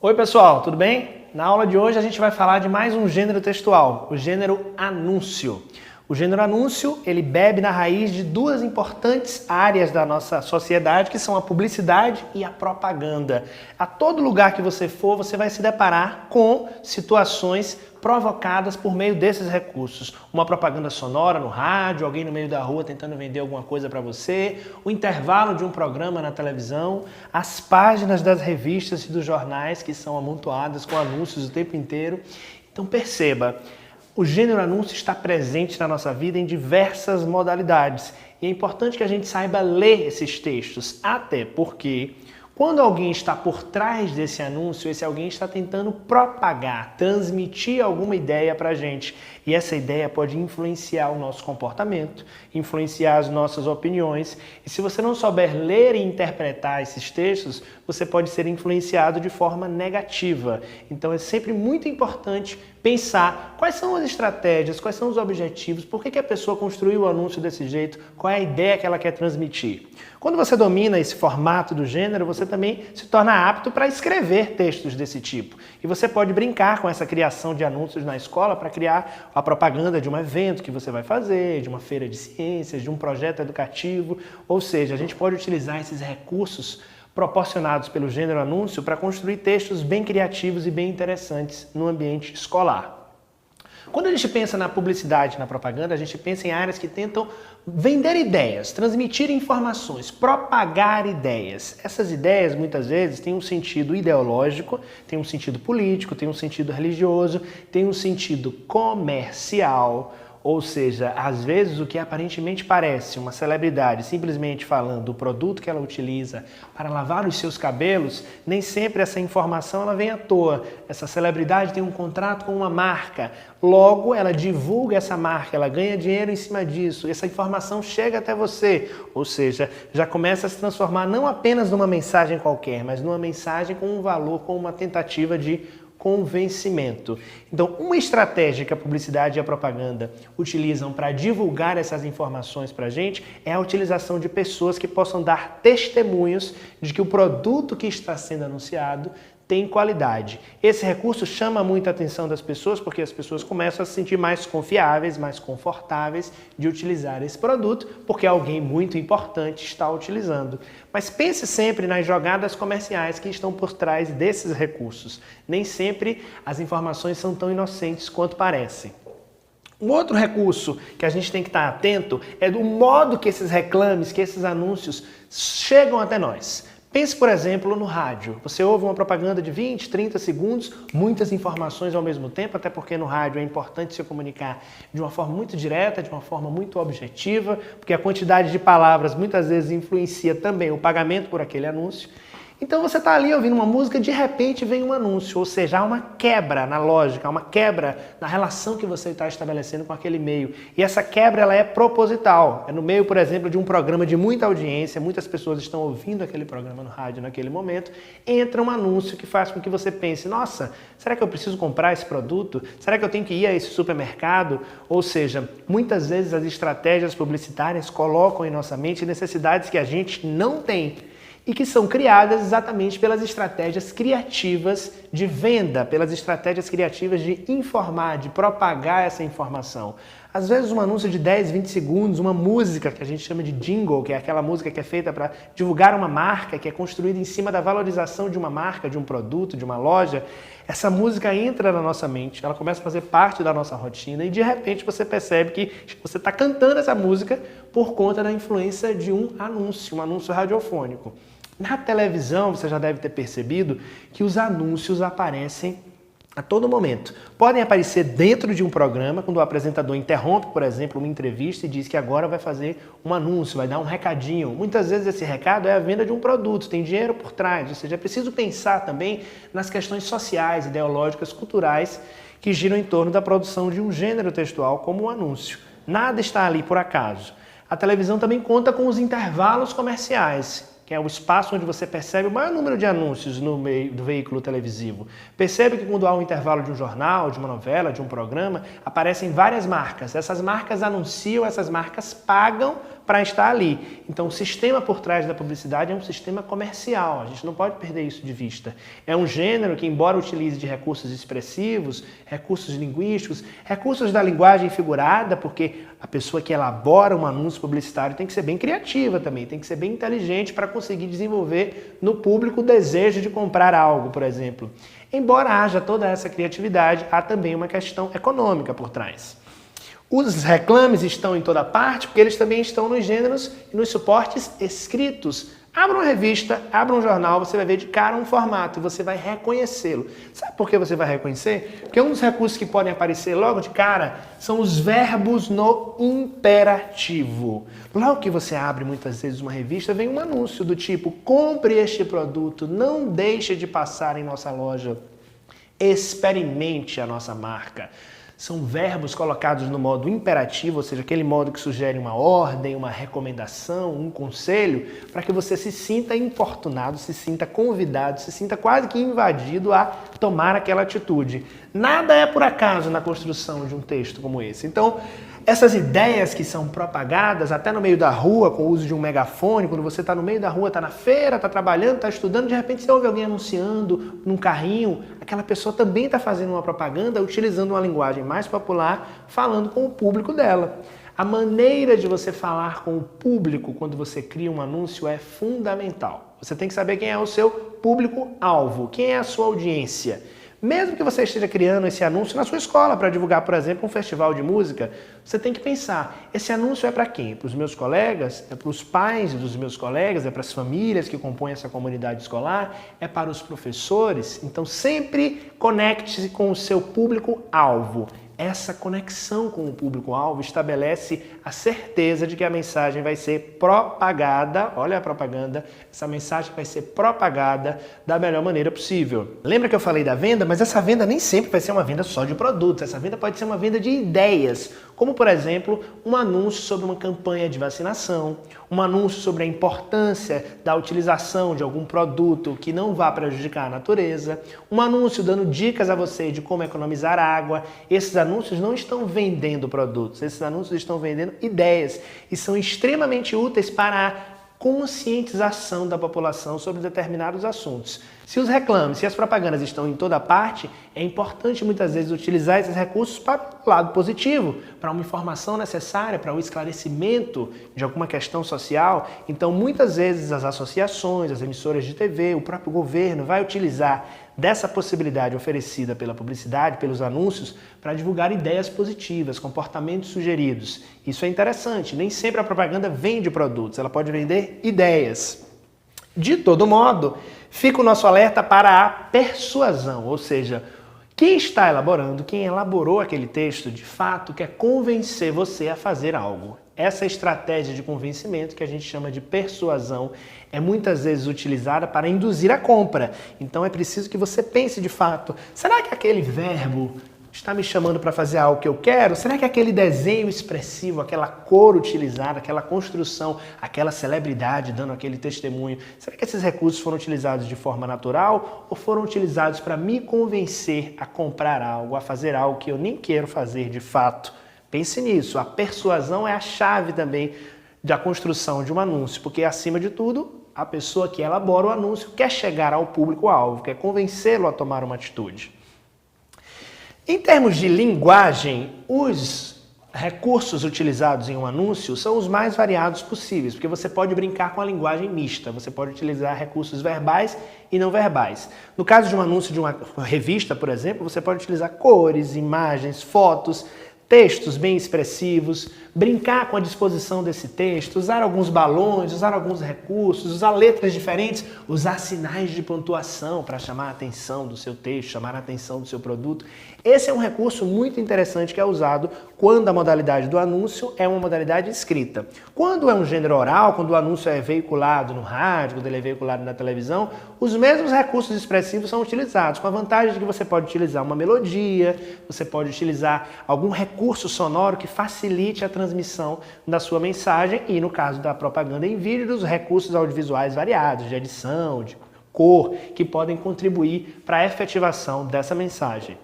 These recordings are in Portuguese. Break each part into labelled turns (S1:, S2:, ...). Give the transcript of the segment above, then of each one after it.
S1: Oi pessoal, tudo bem? Na aula de hoje a gente vai falar de mais um gênero textual, o gênero anúncio. O gênero anúncio, ele bebe na raiz de duas importantes áreas da nossa sociedade, que são a publicidade e a propaganda. A todo lugar que você for, você vai se deparar com situações provocadas por meio desses recursos. Uma propaganda sonora no rádio, alguém no meio da rua tentando vender alguma coisa para você, o intervalo de um programa na televisão, as páginas das revistas e dos jornais que são amontoadas com anúncios o tempo inteiro. Então perceba, o gênero anúncio está presente na nossa vida em diversas modalidades e é importante que a gente saiba ler esses textos, até porque quando alguém está por trás desse anúncio, esse alguém está tentando propagar, transmitir alguma ideia para a gente. E essa ideia pode influenciar o nosso comportamento, influenciar as nossas opiniões. E se você não souber ler e interpretar esses textos, você pode ser influenciado de forma negativa. Então é sempre muito importante pensar quais são as estratégias, quais são os objetivos, por que a pessoa construiu o anúncio desse jeito, qual é a ideia que ela quer transmitir. Quando você domina esse formato do gênero, você também se torna apto para escrever textos desse tipo. E você pode brincar com essa criação de anúncios na escola para criar a propaganda de um evento que você vai fazer, de uma feira de ciências, de um projeto educativo. Ou seja, a gente pode utilizar esses recursos proporcionados pelo gênero anúncio para construir textos bem criativos e bem interessantes no ambiente escolar. Quando a gente pensa na publicidade, na propaganda, a gente pensa em áreas que tentam vender ideias, transmitir informações, propagar ideias. Essas ideias, muitas vezes, têm um sentido ideológico, têm um sentido político, têm um sentido religioso, têm um sentido comercial. Ou seja, às vezes o que aparentemente parece uma celebridade simplesmente falando do produto que ela utiliza para lavar os seus cabelos, nem sempre essa informação ela vem à toa. Essa celebridade tem um contrato com uma marca, logo ela divulga essa marca, ela ganha dinheiro em cima disso, essa informação chega até você. Ou seja, já começa a se transformar não apenas numa mensagem qualquer, mas numa mensagem com um valor, com uma tentativa de convencimento. Então, uma estratégia que a publicidade e a propaganda utilizam para divulgar essas informações para a gente é a utilização de pessoas que possam dar testemunhos de que o produto que está sendo anunciado tem qualidade. Esse recurso chama muita atenção das pessoas porque as pessoas começam a se sentir mais confiáveis, mais confortáveis de utilizar esse produto porque alguém muito importante está utilizando. Mas pense sempre nas jogadas comerciais que estão por trás desses recursos. Nem sempre as informações são tão inocentes quanto parecem. Um outro recurso que a gente tem que estar atento é do modo que esses reclames, que esses anúncios chegam até nós. Pense, por exemplo, no rádio. Você ouve uma propaganda de 20, 30 segundos, muitas informações ao mesmo tempo, até porque no rádio é importante se comunicar de uma forma muito direta, de uma forma muito objetiva, porque a quantidade de palavras muitas vezes influencia também o pagamento por aquele anúncio. Então você está ali ouvindo uma música, de repente vem um anúncio, ou seja, há uma quebra na lógica, há uma quebra na relação que você está estabelecendo com aquele meio. E essa quebra ela é proposital. É no meio, por exemplo, de um programa de muita audiência, muitas pessoas estão ouvindo aquele programa no rádio naquele momento, entra um anúncio que faz com que você pense, nossa, será que eu preciso comprar esse produto? Será que eu tenho que ir a esse supermercado? Ou seja, muitas vezes as estratégias publicitárias colocam em nossa mente necessidades que a gente não tem e que são criadas exatamente pelas estratégias criativas de venda, pelas estratégias criativas de informar, de propagar essa informação. Às vezes um anúncio de 10, 20 segundos, uma música que a gente chama de jingle, que é aquela música que é feita para divulgar uma marca, que é construída em cima da valorização de uma marca, de um produto, de uma loja, essa música entra na nossa mente, ela começa a fazer parte da nossa rotina e de repente você percebe que você está cantando essa música por conta da influência de um anúncio radiofônico. Na televisão, você já deve ter percebido que os anúncios aparecem a todo momento. Podem aparecer dentro de um programa, quando o apresentador interrompe, por exemplo, uma entrevista e diz que agora vai fazer um anúncio, vai dar um recadinho. Muitas vezes esse recado é a venda de um produto, tem dinheiro por trás, ou seja, é preciso pensar também nas questões sociais, ideológicas, culturais que giram em torno da produção de um gênero textual como um anúncio. Nada está ali por acaso. A televisão também conta com os intervalos comerciais, que é o espaço onde você percebe o maior número de anúncios no meio do veículo televisivo. Percebe que quando há um intervalo de um jornal, de uma novela, de um programa, aparecem várias marcas. Essas marcas anunciam, essas marcas pagam para estar ali. Então o sistema por trás da publicidade é um sistema comercial, a gente não pode perder isso de vista. É um gênero que, embora utilize de recursos expressivos, recursos linguísticos, recursos da linguagem figurada, porque a pessoa que elabora um anúncio publicitário tem que ser bem criativa também, tem que ser bem inteligente para conseguir desenvolver no público o desejo de comprar algo, por exemplo. Embora haja toda essa criatividade, há também uma questão econômica por trás. Os reclames estão em toda parte porque eles também estão nos gêneros e nos suportes escritos. Abra uma revista, abra um jornal, você vai ver de cara um formato e você vai reconhecê-lo. Sabe por que você vai reconhecer? Porque um dos recursos que podem aparecer logo de cara são os verbos no imperativo. Logo que você abre muitas vezes uma revista, vem um anúncio do tipo: compre este produto, não deixe de passar em nossa loja, experimente a nossa marca. São verbos colocados no modo imperativo, ou seja, aquele modo que sugere uma ordem, uma recomendação, um conselho, para que você se sinta importunado, se sinta convidado, se sinta quase que invadido a tomar aquela atitude. Nada é por acaso na construção de um texto como esse. Então, essas ideias que são propagadas até no meio da rua, com o uso de um megafone, quando você está no meio da rua, está na feira, está trabalhando, está estudando, de repente você ouve alguém anunciando num carrinho, aquela pessoa também está fazendo uma propaganda, utilizando uma linguagem mais popular, falando com o público dela. A maneira de você falar com o público quando você cria um anúncio é fundamental. Você tem que saber quem é o seu público-alvo, quem é a sua audiência. Mesmo que você esteja criando esse anúncio na sua escola para divulgar, por exemplo, um festival de música, você tem que pensar, esse anúncio é para quem? Para os meus colegas? É para os pais dos meus colegas? É para as famílias que compõem essa comunidade escolar? É para os professores? Então sempre conecte-se com o seu público-alvo. Essa conexão com o público-alvo estabelece a certeza de que a mensagem vai ser propagada, olha a propaganda, essa mensagem vai ser propagada da melhor maneira possível. Lembra que eu falei da venda? Mas essa venda nem sempre vai ser uma venda só de produtos, essa venda pode ser uma venda de ideias, como por exemplo, um anúncio sobre uma campanha de vacinação, um anúncio sobre a importância da utilização de algum produto que não vá prejudicar a natureza, um anúncio dando dicas a você de como economizar água. Esses anúncios não estão vendendo produtos, esses anúncios estão vendendo ideias e são extremamente úteis para a conscientização da população sobre determinados assuntos. Se os reclames, se as propagandas estão em toda parte, é importante muitas vezes utilizar esses recursos para o lado positivo, para uma informação necessária, para o esclarecimento de alguma questão social. Então, muitas vezes as associações, as emissoras de TV, o próprio governo vai utilizar dessa possibilidade oferecida pela publicidade, pelos anúncios, para divulgar ideias positivas, comportamentos sugeridos. Isso é interessante, nem sempre a propaganda vende produtos, ela pode vender ideias. De todo modo, fica o nosso alerta para a persuasão, ou seja, quem está elaborando, quem elaborou aquele texto, de fato quer convencer você a fazer algo. Essa estratégia de convencimento, que a gente chama de persuasão, é muitas vezes utilizada para induzir a compra. Então é preciso que você pense de fato, será que aquele verbo está me chamando para fazer algo que eu quero? Será que aquele desenho expressivo, aquela cor utilizada, aquela construção, aquela celebridade dando aquele testemunho, será que esses recursos foram utilizados de forma natural ou foram utilizados para me convencer a comprar algo, a fazer algo que eu nem quero fazer de fato? Pense nisso, a persuasão é a chave também da construção de um anúncio, porque acima de tudo, a pessoa que elabora o anúncio quer chegar ao público-alvo, quer convencê-lo a tomar uma atitude. Em termos de linguagem, os recursos utilizados em um anúncio são os mais variados possíveis, porque você pode brincar com a linguagem mista, você pode utilizar recursos verbais e não verbais. No caso de um anúncio de uma revista, por exemplo, você pode utilizar cores, imagens, fotos, textos bem expressivos, brincar com a disposição desse texto, usar alguns balões, usar alguns recursos, usar letras diferentes, usar sinais de pontuação para chamar a atenção do seu texto, chamar a atenção do seu produto. Esse é um recurso muito interessante que é usado quando a modalidade do anúncio é uma modalidade escrita. Quando é um gênero oral, quando o anúncio é veiculado no rádio, quando ele é veiculado na televisão, os mesmos recursos expressivos são utilizados, com a vantagem de que você pode utilizar uma melodia, você pode utilizar algum recurso sonoro que facilite a transmissão da sua mensagem e, no caso da propaganda em vídeo, dos recursos audiovisuais variados, de edição, de cor, que podem contribuir para a efetivação dessa mensagem.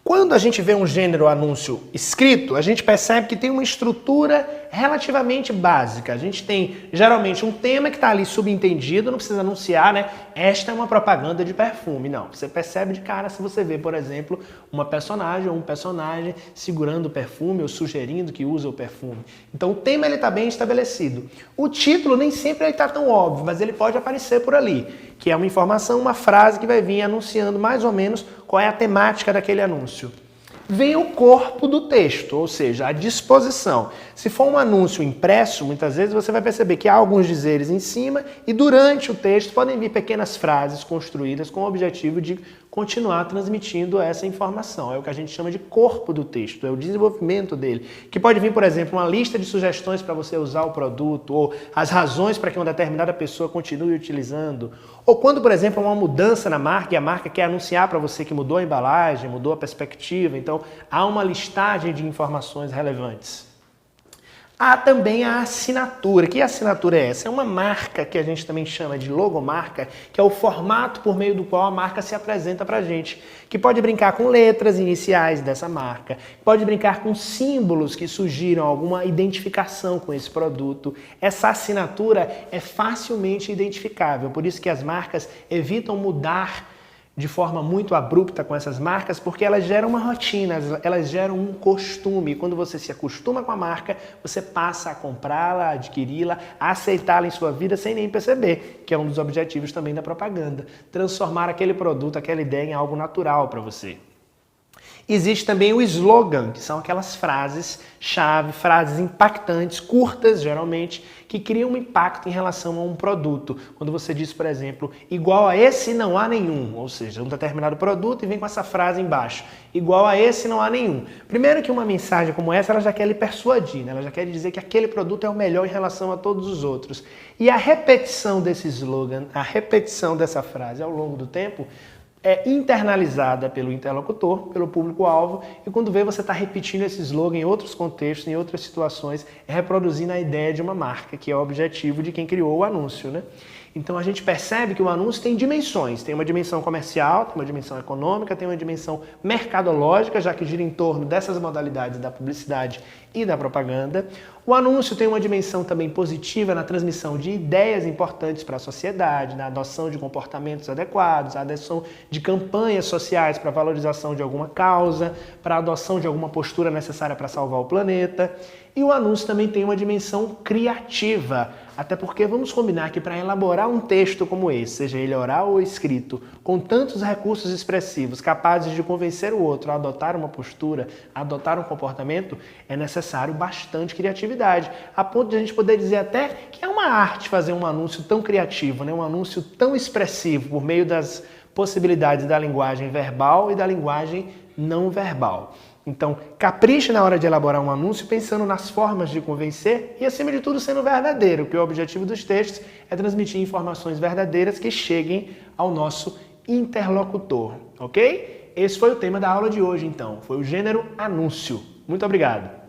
S1: Quando a gente vê um gênero anúncio escrito, a gente percebe que tem uma estrutura relativamente básica. A gente tem, geralmente, um tema que está ali subentendido, não precisa anunciar, né? Esta é uma propaganda de perfume. Não, você percebe de cara se você vê, por exemplo, uma personagem ou um personagem segurando o perfume ou sugerindo que usa o perfume. Então, o tema está bem estabelecido. O título nem sempre está tão óbvio, mas ele pode aparecer por ali, que é uma informação, uma frase que vai vir anunciando mais ou menos qual é a temática daquele anúncio. Vem o corpo do texto, ou seja, a disposição. Se for um anúncio impresso, muitas vezes você vai perceber que há alguns dizeres em cima e durante o texto podem vir pequenas frases construídas com o objetivo de continuar transmitindo essa informação. É o que a gente chama de corpo do texto, é o desenvolvimento dele. Que pode vir, por exemplo, uma lista de sugestões para você usar o produto, ou as razões para que uma determinada pessoa continue utilizando. Ou quando, por exemplo, há uma mudança na marca e a marca quer anunciar para você que mudou a embalagem, mudou a perspectiva. Então, há uma listagem de informações relevantes. Há também a assinatura. Que assinatura é essa? É uma marca que a gente também chama de logomarca, que é o formato por meio do qual a marca se apresenta para a gente, que pode brincar com letras iniciais dessa marca, pode brincar com símbolos que sugiram alguma identificação com esse produto. Essa assinatura é facilmente identificável, por isso que as marcas evitam mudar de forma muito abrupta com essas marcas, porque elas geram uma rotina, elas geram um costume. Quando você se acostuma com a marca, você passa a comprá-la, a adquiri-la, a aceitá-la em sua vida sem nem perceber, que é um dos objetivos também da propaganda. Transformar aquele produto, aquela ideia em algo natural para você. Existe também o slogan, que são aquelas frases-chave, frases impactantes, curtas geralmente, que criam um impacto em relação a um produto. Quando você diz, por exemplo, igual a esse não há nenhum, ou seja, um determinado produto e vem com essa frase embaixo, igual a esse não há nenhum. Primeiro que uma mensagem como essa, ela já quer lhe persuadir, né? Ela já quer dizer que aquele produto é o melhor em relação a todos os outros. E a repetição desse slogan, a repetição dessa frase ao longo do tempo, é internalizada pelo interlocutor, pelo público-alvo, e quando vê você está repetindo esse slogan em outros contextos, em outras situações, reproduzindo a ideia de uma marca, que é o objetivo de quem criou o anúncio, né? Então a gente percebe que o anúncio tem dimensões, tem uma dimensão comercial, tem uma dimensão econômica, tem uma dimensão mercadológica, já que gira em torno dessas modalidades da publicidade e da propaganda. O anúncio tem uma dimensão também positiva na transmissão de ideias importantes para a sociedade, na adoção de comportamentos adequados, a adoção de campanhas sociais para a valorização de alguma causa, para a adoção de alguma postura necessária para salvar o planeta. E o anúncio também tem uma dimensão criativa, até porque vamos combinar que para elaborar um texto como esse, seja ele oral ou escrito, com tantos recursos expressivos capazes de convencer o outro a adotar uma postura, a adotar um comportamento, é necessário bastante criatividade, a ponto de a gente poder dizer até que é uma arte fazer um anúncio tão criativo, né? Um anúncio tão expressivo por meio das possibilidades da linguagem verbal e da linguagem não verbal. Então, capriche na hora de elaborar um anúncio pensando nas formas de convencer e, acima de tudo, sendo verdadeiro, porque o objetivo dos textos é transmitir informações verdadeiras que cheguem ao nosso interlocutor, ok? Esse foi o tema da aula de hoje, então. Foi o gênero anúncio. Muito obrigado!